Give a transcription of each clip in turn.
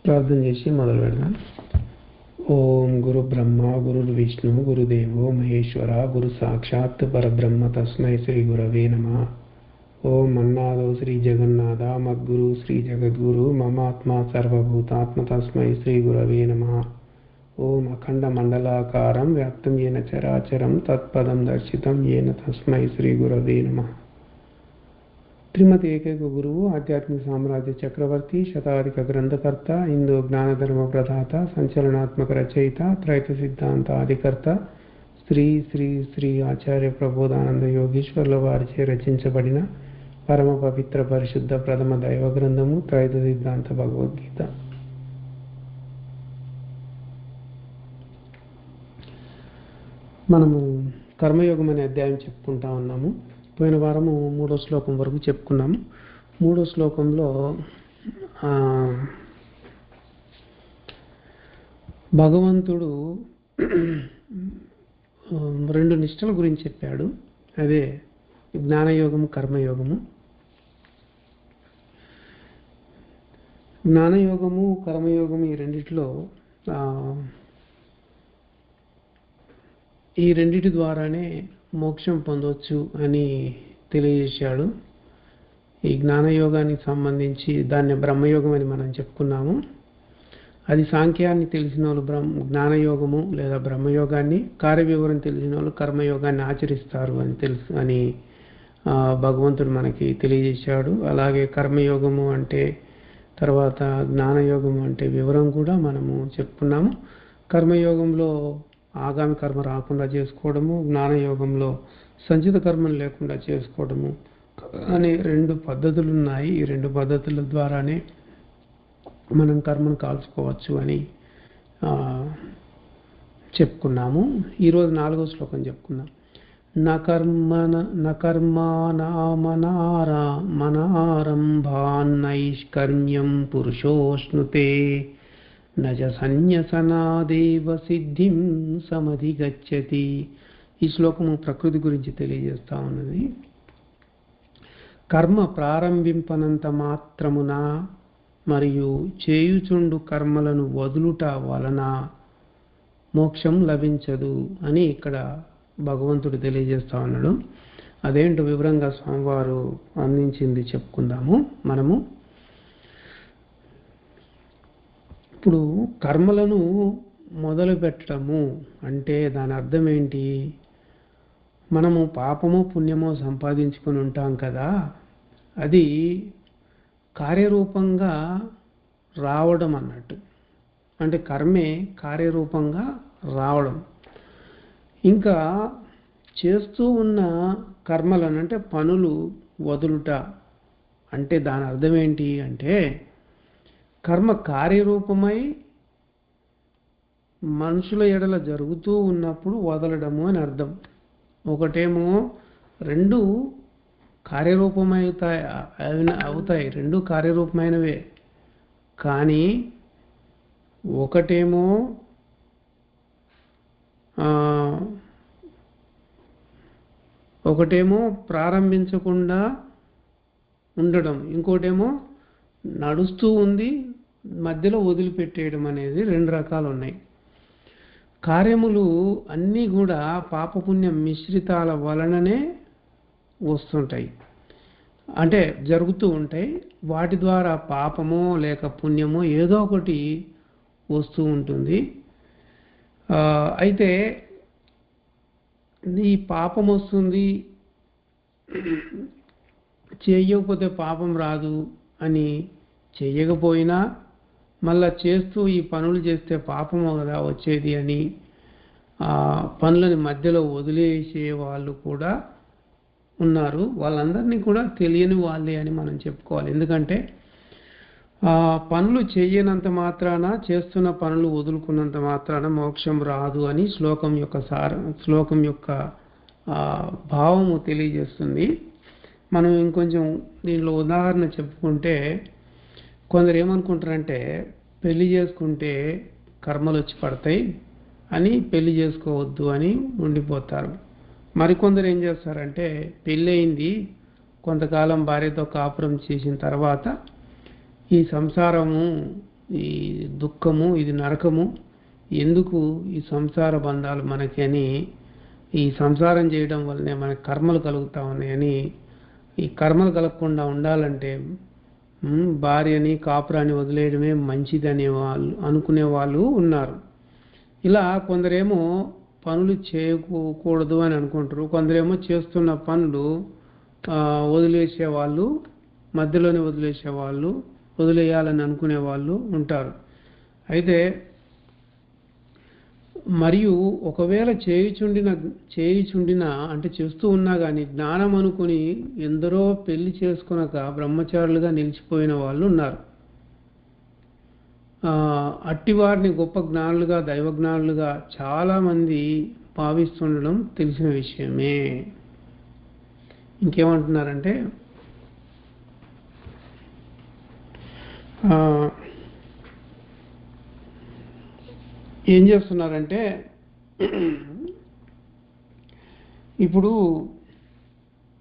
ప్రార్థన చేసి మొదలు పెడదాం. ఓం గురు బ్రహ్మ గురు విష్ణు గురుదేవో మహేశ్వర గురు సాక్షాత్ పరబ్రహ్మ తస్మై శ్రీ గురవే నమః. ఓం అన్నాదో శ్రీ జగన్నాథ మద్గురు శ్రీ జగద్గురు మమాత్మ సర్వభూతాత్మ తస్మై శ్రీ గురవే నమః. ఓం అఖండ మండలాకారం వ్యాప్తం ఏన చరాచరం తత్పదం దర్శితం ఏన తస్మై శ్రీ గురవే నమః. శ్రీమతి ఏకైక గురువు ఆధ్యాత్మిక సామ్రాజ్య చక్రవర్తి శతాధిక గ్రంథకర్త హిందూ జ్ఞానధర్మ ప్రదాత సంచలనాత్మక రచయిత త్రైత సిద్ధాంత ఆదికర్త శ్రీ శ్రీ శ్రీ ఆచార్య ప్రబోధానంద యోగీశ్వర్ల వారిచే రచించబడిన పరమ పవిత్ర పరిశుద్ధ ప్రథమ దైవ గ్రంథము త్రైత సిద్ధాంత భగవద్గీత. మనము కర్మయోగం అనే అధ్యాయం చెప్పుకుంటా ఉన్నాము. పోయిన వారము 3వ శ్లోకం వరకు చెప్పుకున్నాము. 3వ శ్లోకంలో భగవంతుడు 2 నిష్టల గురించి చెప్పాడు. అదే జ్ఞానయోగము, కర్మయోగము. జ్ఞానయోగము, కర్మయోగము ఈ రెండిటి ద్వారానే మోక్షం పొందవచ్చు అని తెలియజేశాడు. ఈ జ్ఞానయోగానికి సంబంధించి దాన్ని బ్రహ్మయోగం అని మనం చెప్పుకున్నాము. అది సాంఖ్యాన్ని తెలిసిన వాళ్ళు జ్ఞానయోగము లేదా బ్రహ్మయోగాన్ని, కార్యవివరం తెలిసిన వాళ్ళు కర్మయోగాన్ని ఆచరిస్తారు అని భగవంతుడు మనకి తెలియజేశాడు. అలాగే కర్మయోగము అంటే తర్వాత జ్ఞానయోగము అంటే వివరం కూడా మనము చెప్పుకున్నాము. కర్మయోగంలో ఆగామి కర్మ రాకుండా చేసుకోవడము, జ్ఞానయోగంలో సంచిత కర్మలు లేకుండా చేసుకోవడము అనే 2 పద్ధతులు ఉన్నాయి. ఈ 2 పద్ధతుల ద్వారానే మనం కర్మను కాల్చుకోవచ్చు అని చెప్పుకున్నాము. ఈరోజు 4వ శ్లోకం చెప్పుకున్నాం. నైష్కర్మ్యం పురుషోష్ణుతే నజ సన్యసనాదేవ సిద్ధిం సమధిగచ్చతి. ఈ శ్లోకము ప్రకృతి గురించి తెలియజేస్తా ఉన్నది. కర్మ ప్రారంభింపనంత మాత్రమున మరియు చేయుచుండు కర్మలను వదులుట వలన మోక్షం లభించదు అని ఇక్కడ భగవంతుడు తెలియజేస్తా ఉన్నాడు. అదేంటో వివరంగా స్వామివారు అందించింది చెప్పుకుందాము మనము. ఇప్పుడు కర్మలను మొదలు పెట్టడము అంటే దాని అర్థం ఏంటి? మనము పాపమో పుణ్యమో సంపాదించుకొని ఉంటాం కదా, అది కార్యరూపంగా రావడం అన్నట్టు. అంటే కర్మే కార్యరూపంగా రావడం. ఇంకా చేస్తూ ఉన్న కర్మలను అంటే పనులు వదులుట అంటే దాని అర్థం ఏంటి అంటే కర్మ కార్యరూపమై మనుషుల ఎడల జరుగుతూ ఉన్నప్పుడు వదలడము అని అర్థం. ఒకటేమో 2 అవుతాయి, 2 కార్యరూపమైనవే. కానీ ఒకటేమో ప్రారంభించకుండా ఉండడం, ఇంకోటేమో నడుస్తూ ఉంది మధ్యలో వదిలిపెట్టేయడం అనేది 2 రకాలు ఉన్నాయి. కార్యములు అన్నీ కూడా పాపపుణ్య మిశ్రితాల వలననే వస్తుంటాయి, అంటే జరుగుతూ ఉంటాయి. వాటి ద్వారా పాపమో లేక పుణ్యమో ఏదో ఒకటి వస్తూ ఉంటుంది. అయితే ఈ పాపం వస్తుంది, చేయకపోతే పాపం రాదు అని చేయకపోయినా మళ్ళా చేస్తూ ఈ పనులు చేస్తే పాపము కదా వచ్చేది అని పనులని మధ్యలో వదిలేసే వాళ్ళు కూడా ఉన్నారు. వాళ్ళందరినీ కూడా తెలియని వాళ్ళే అని మనం చెప్పుకోవాలి. ఎందుకంటే పనులు చేయనంత మాత్రాన, చేస్తున్న పనులు వదులుకున్నంత మాత్రాన మోక్షం రాదు అని శ్లోకం యొక్క భావము తెలియజేస్తుంది. మనం ఇంకొంచెం దీనిలో ఉదాహరణ చెప్పుకుంటే, కొందరు ఏమనుకుంటారంటే పెళ్లి చేసుకుంటే కర్మలు వచ్చి పడతాయి అని పెళ్లి చేసుకోవద్దు అని ఉండిపోతారు. మరికొందరు ఏం చేస్తారంటే పెళ్ళి అయింది, కొంతకాలం భార్యతో కాపురం చేసిన తర్వాత ఈ సంసారము ఈ దుఃఖము, ఇది నరకము, ఎందుకు ఈ సంసార బంధాలు మనకి అని, ఈ సంసారం చేయడం వల్లనే మనకి కర్మలు కలుగుతా ఉన్నాయని, ఈ కర్మలు కలగకుండా ఉండాలంటే భార్యని కాపురాన్ని వదిలేయడమే మంచిదనే వాళ్ళు అనుకునే వాళ్ళు ఉన్నారు. ఇలా కొందరేమో పనులు చేయకూడదు అని అనుకుంటారు, కొందరేమో చేస్తున్న పనులు వదిలేసేవాళ్ళు, మధ్యలోనే వదిలేసేవాళ్ళు, వదిలేయాలని అనుకునే వాళ్ళు ఉంటారు. అయితే మరియు ఒకవేళ చేయుచుండిన అంటే చేస్తూ ఉన్నా కానీ జ్ఞానం అనుకుని ఎందరో పెళ్లి చేసుకునక బ్రహ్మచారులుగా నిలిచిపోయిన వాళ్ళు ఉన్నారు. అట్టివారిని గొప్ప జ్ఞానులుగా, దైవజ్ఞానులుగా చాలామంది భావిస్తుండడం తెలిసిన విషయమే. ఇంకేమంటున్నారంటే ఏం చేస్తున్నారంటే ఇప్పుడు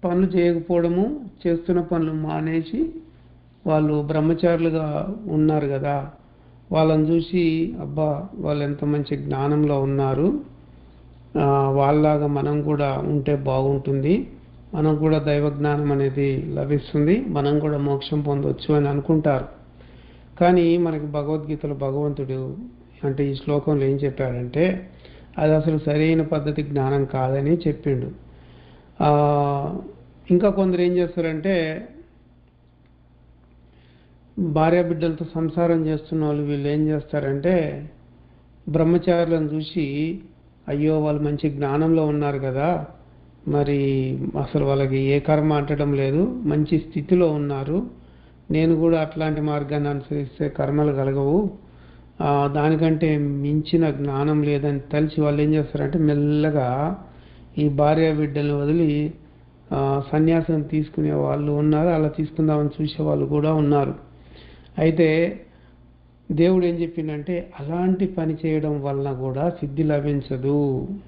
పనులు చేయకపోవడము, చేస్తున్న పనులు మానేసి వాళ్ళు బ్రహ్మచారులుగా ఉన్నారు కదా, వాళ్ళని చూసి అబ్బా వాళ్ళు ఎంత మంచి జ్ఞానంలో ఉన్నారు, వాళ్ళలాగా మనం కూడా ఉంటే బాగుంటుంది, మనం కూడా దైవ జ్ఞానం అనేది లభిస్తుంది, మనం కూడా మోక్షం పొందవచ్చు అని అనుకుంటారు. కానీ మనకి భగవద్గీతలో భగవంతుడు అంటే ఈ శ్లోకంలో ఏం చెప్పాడంటే అది అసలు సరైన పద్ధతి జ్ఞానం కాదని చెప్పిండు. ఇంకా కొందరు ఏం చేస్తారంటే భార్యాబిడ్డలతో సంసారం చేస్తున్న వాళ్ళు వీళ్ళు ఏం చేస్తారంటే బ్రహ్మచారులను చూసి అయ్యో వాళ్ళు మంచి జ్ఞానంలో ఉన్నారు కదా, మరి అసలు వాళ్ళకి ఏ కర్మ అంటడం లేదు, మంచి స్థితిలో ఉన్నారు, నేను కూడా అట్లాంటి మార్గాన్ని అనుసరిస్తే కర్మలు కలగవు, దానికంటే మించిన జ్ఞానం లేదని తెలిసి వాళ్ళు ఏం చేస్తారంటే మెల్లగా ఈ భార్యాబిడ్డలను వదిలి సన్యాసం తీసుకునే వాళ్ళు ఉన్నారు, అలా తీసుకుందామని చూసే వాళ్ళు కూడా ఉన్నారు. అయితే దేవుడు ఏం చెప్పిండంటే అలాంటి పని చేయడం వలన కూడా సిద్ధి లభించదు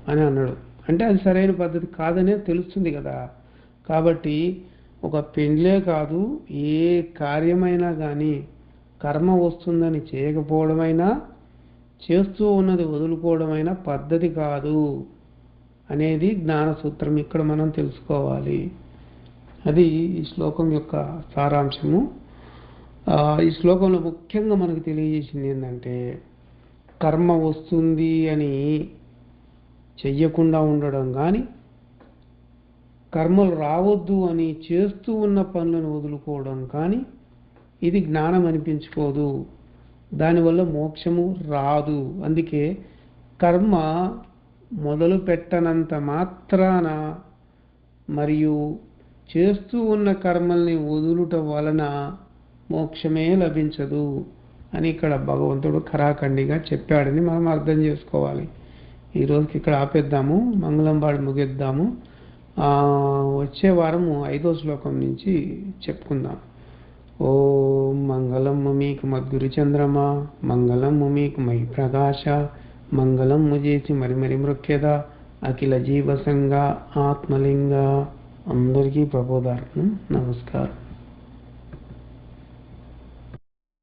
అని అన్నాడు. అంటే అది సరైన పద్ధతి కాదనే తెలుస్తుంది కదా. కాబట్టి ఒక పెండ్లే కాదు, ఏ కార్యమైనా కానీ కర్మ వస్తుందని చేయకపోవడమైనా, చేస్తూ ఉన్నది వదులుకోవడమైనా పద్ధతి కాదు అనేది జ్ఞాన సూత్రం ఇక్కడ మనం తెలుసుకోవాలి. అది ఈ శ్లోకం యొక్క సారాంశము. ఈ శ్లోకంలో ముఖ్యంగా మనకు తెలియజేసింది ఏంటంటే కర్మ వస్తుంది అని చెయ్యకుండా ఉండడం కానీ, కర్మలు రావద్దు అని చేస్తూ ఉన్న పనులను వదులుకోవడం కానీ ఇది జ్ఞానం అనిపించుకోదు, దానివల్ల మోక్షము రాదు. అందుకే కర్మ మొదలు పెట్టనంత మాత్రాన మరియు చేస్తూ ఉన్న కర్మల్ని వదులుట వలన మోక్షమే లభించదు అని ఇక్కడ భగవంతుడు ఖరాఖండిగా చెప్పాడని మనం అర్థం చేసుకోవాలి. ఈ రోజుకి ఇక్కడ ఆపేద్దాము, మంగళం పాడి ముగిద్దాము. వచ్చే వారము 5వ శ్లోకం నుంచి చెప్పుకుందాం. ఓం మంగళం మీకు మద్గురు చంద్రమా, మంగళం మీకు మై ప్రకాశ, మంగళం చేసి మరి మరి మృక్యద అఖిల జీవసంగ ఆత్మలింగ. అందరికీ ప్రబోధార్థం. నమస్కారం.